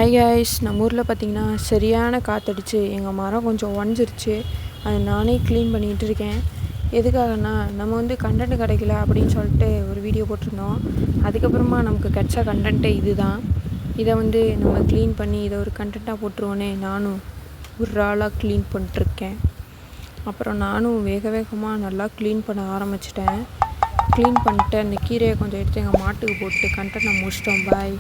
Hi guys, நம்ம ஊரில் பார்த்திங்கன்னா சரியான காற்றடிச்சு எங்கள் மரம் கொஞ்சம் உடஞ்சிருச்சு. அதை நானே க்ளீன் பண்ணிகிட்டு இருக்கேன். எதுக்காகனா நம்ம வந்து கண்டென்ட் கிடைக்கல அப்படின்னு சொல்லிட்டு ஒரு வீடியோ போட்டிருந்தோம். அதுக்கப்புறமா நமக்கு கிடைச்ச கண்டென்ட்டே இது தான். இதை வந்து நம்ம க்ளீன் பண்ணி இதை ஒரு கண்டென்ட்டாக போட்டுருவோன்னே நானும் ஒரு ஆளாக க்ளீன் பண்ணிட்டுருக்கேன். அப்புறம் நானும் வேகமாக நல்லா க்ளீன் பண்ண ஆரம்பிச்சிட்டேன். க்ளீன் பண்ணிட்டு அந்த கீரையை கொஞ்சம் எடுத்து எங்கள் மாட்டுக்கு போட்டு கண்டென்ட்டை முடிச்சிட்டோம். பாய்.